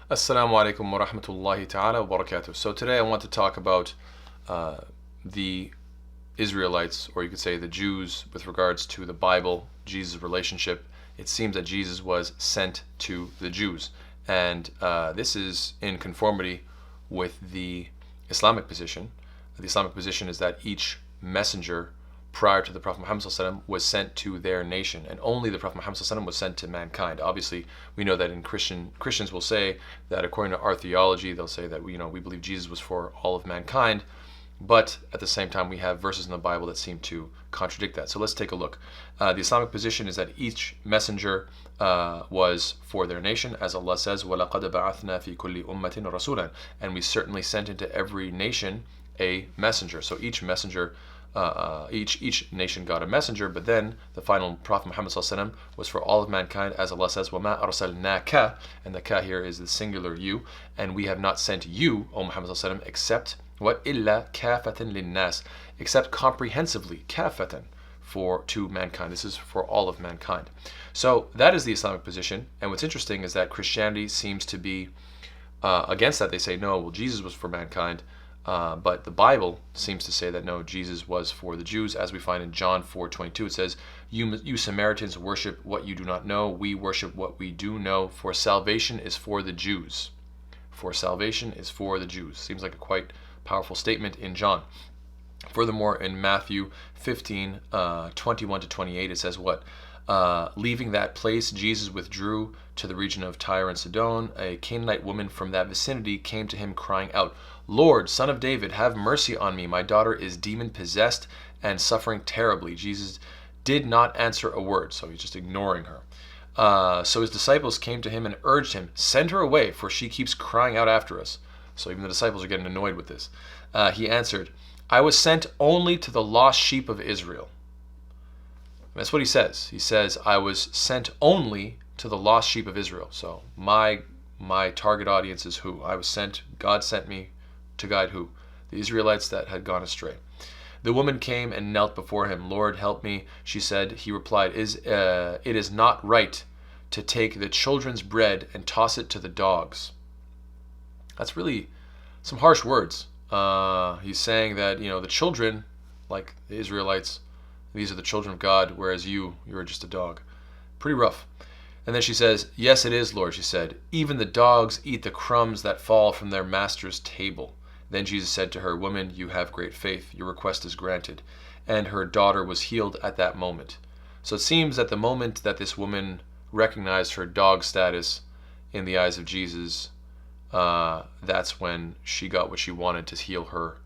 Assalamu alaikum wa rahmatullahi ta'ala wa barakatuh. So today I want to talk about the Israelites, or you could say the Jews, with regards to the Bible, Jesus' relationship. It seems that Jesus was sent to the Jews, and this is in conformity with the Islamic position. The Islamic position is that each messenger prior to the Prophet Muhammad ﷺ was sent to their nation, and only the Prophet Muhammad ﷺ was sent to mankind. Obviously, we know that in Christians will say that according to our theology, they'll say that we believe Jesus was for all of mankind, but at the same time we have verses in the Bible that seem to contradict that. So let's take a look. The Islamic position is that each messenger was for their nation, as Allah says, وَلَقَدْ بَعَثْنَا فِي كُلِّ أُمَّةٍ رَسُولًا, and we certainly sent into every nation a messenger. So each messenger each nation got a messenger, but then the final Prophet Muhammad ﷺ was for all of mankind, as Allah says, وَمَا أَرْسَلْنَاكَ, and the ka here is the singular you, and we have not sent you, O Muhammad ﷺ, except what? إِلَّا كَافَةً لِلنَّاسِ, except comprehensively, كَافَةً, to mankind. This is for all of mankind. So that is the Islamic position, and what's interesting is that Christianity seems to be against that. They say, no, well, Jesus was for mankind. But the Bible seems to say that no, Jesus was for the Jews, as we find in John 4:22. It says, you Samaritans worship what you do not know, we worship what we do know, for salvation is for the Jews. For salvation is for the Jews. Seems like a quite powerful statement in John. Furthermore, in Matthew 15:21-28, it says what? Leaving that place, Jesus withdrew to the region of Tyre and Sidon. A Canaanite woman from that vicinity came to him crying out, Lord, Son of David, have mercy on me. My daughter is demon-possessed and suffering terribly. Jesus did not answer a word, so he's just ignoring her. So his disciples came to him and urged him, send her away, for she keeps crying out after us. So even the disciples are getting annoyed with this. He answered, I was sent only to the lost sheep of Israel. That's what he says. He says, I was sent only to the lost sheep of Israel. So my target audience is who? I was sent, God sent me to guide who? The Israelites that had gone astray. The woman came and knelt before him. Lord, help me, she said. He replied, it is not right to take the children's bread and toss it to the dogs. That's really some harsh words. He's saying that, the children, like the Israelites, these are the children of God, whereas you're just a dog. Pretty rough. And then she says, yes, it is, Lord, she said. Even the dogs eat the crumbs that fall from their master's table. Then Jesus said to her, woman, you have great faith. Your request is granted. And her daughter was healed at that moment. So it seems at the moment that this woman recognized her dog status in the eyes of Jesus, that's when she got what she wanted to heal her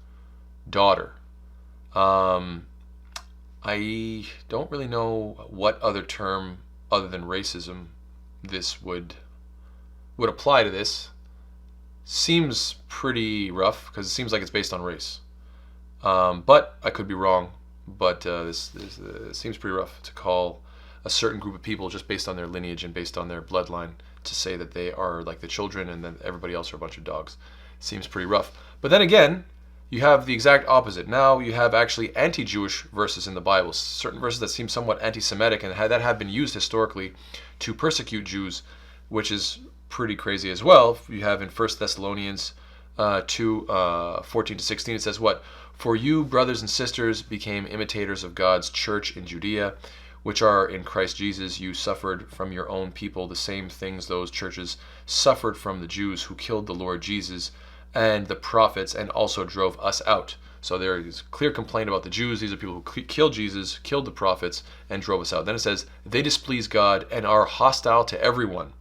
daughter. I don't really know what other term other than racism this would apply to this. Seems pretty rough because it seems like it's based on race. But I could be wrong. But this seems pretty rough to call a certain group of people just based on their lineage and based on their bloodline to say that they are like the children and then everybody else are a bunch of dogs. Seems pretty rough. But then again, you have the exact opposite. Now you have actually anti-Jewish verses in the Bible, certain verses that seem somewhat anti-Semitic and that have been used historically to persecute Jews, which is pretty crazy as well. You have in 1 Thessalonians 2:14-16, it says what? For you, brothers and sisters, became imitators of God's church in Judea, which are in Christ Jesus. You suffered from your own people the same things those churches suffered from the Jews who killed the Lord Jesus and the prophets and also drove us out. So there is clear complaint about the Jews. These are people who killed Jesus, killed the prophets, and drove us out. Then it says, they displease God and are hostile to everyone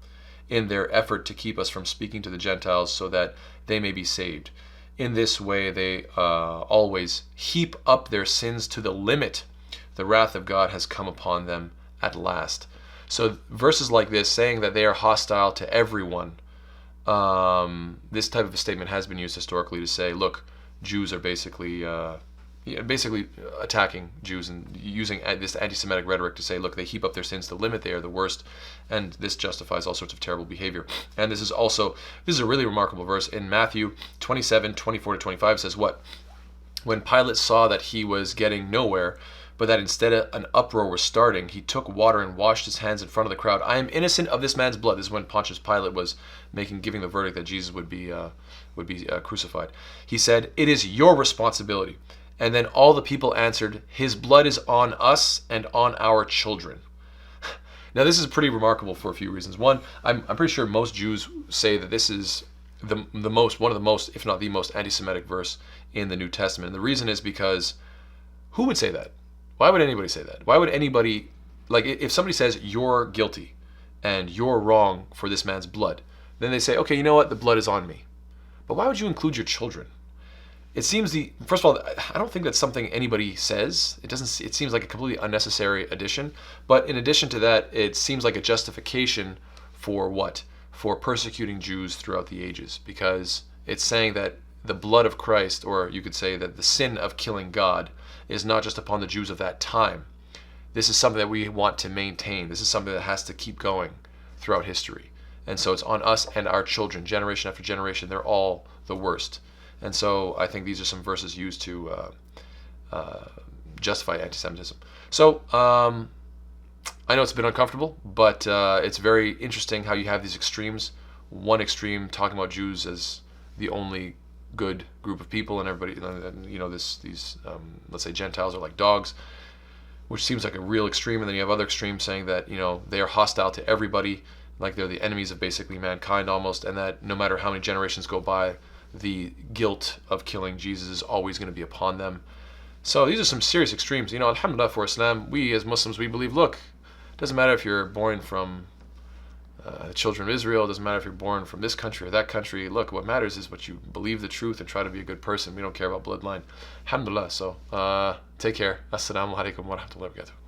in their effort to keep us from speaking to the Gentiles so that they may be saved. In this way, they always heap up their sins to the limit. The wrath of God has come upon them at last. So verses like this saying that they are hostile to everyone, this type of a statement has been used historically to say, look, Jews are basically attacking Jews and using this anti-Semitic rhetoric to say, look, they heap up their sins to the limit, they are the worst, and this justifies all sorts of terrible behavior. And this is a really remarkable verse. In Matthew 27:24-25 says what? When Pilate saw that he was getting nowhere, but that instead an uproar was starting, he took water and washed his hands in front of the crowd. I am innocent of this man's blood. This is when Pontius Pilate was giving the verdict that Jesus would be crucified. He said, "It is your responsibility." And then all the people answered, "His blood is on us and on our children." Now this is pretty remarkable for a few reasons. One, I'm pretty sure most Jews say that this is one of the most, if not the most, anti-Semitic verse in the New Testament. And the reason is because who would say that? Why would anybody say that? Why would anybody, like, if somebody says you're guilty and you're wrong for this man's blood, then they say, okay, you know what, the blood is on me. But why would you include your children? It seems first of all, I don't think that's something anybody says. It seems like a completely unnecessary addition. But in addition to that, it seems like a justification for what? For persecuting Jews throughout the ages, because it's saying that the blood of Christ, or you could say that the sin of killing God, is not just upon the Jews of that time. This is something that we want to maintain. This is something that has to keep going throughout history. And so it's on us and our children, generation after generation. They're all the worst. And so I think these are some verses used to justify anti-Semitism. So I know it's a bit uncomfortable, but it's very interesting how you have these extremes. One extreme talking about Jews as the only good group of people, and everybody, these let's say Gentiles are like dogs, which seems like a real extreme. And then you have other extremes saying that they are hostile to everybody, like they're the enemies of basically mankind almost, and that no matter how many generations go by, the guilt of killing Jesus is always going to be upon them. So these are some serious extremes. Alhamdulillah for Islam, we as Muslims, we believe, look, it doesn't matter if you're born from the children of Israel, it doesn't matter if you're born from this country or that country. Look, what matters is what you believe the truth and try to be a good person. We don't care about bloodline. Alhamdulillah. So take care. Assalamu alaikum wa rahmatullahi wa barakatuh.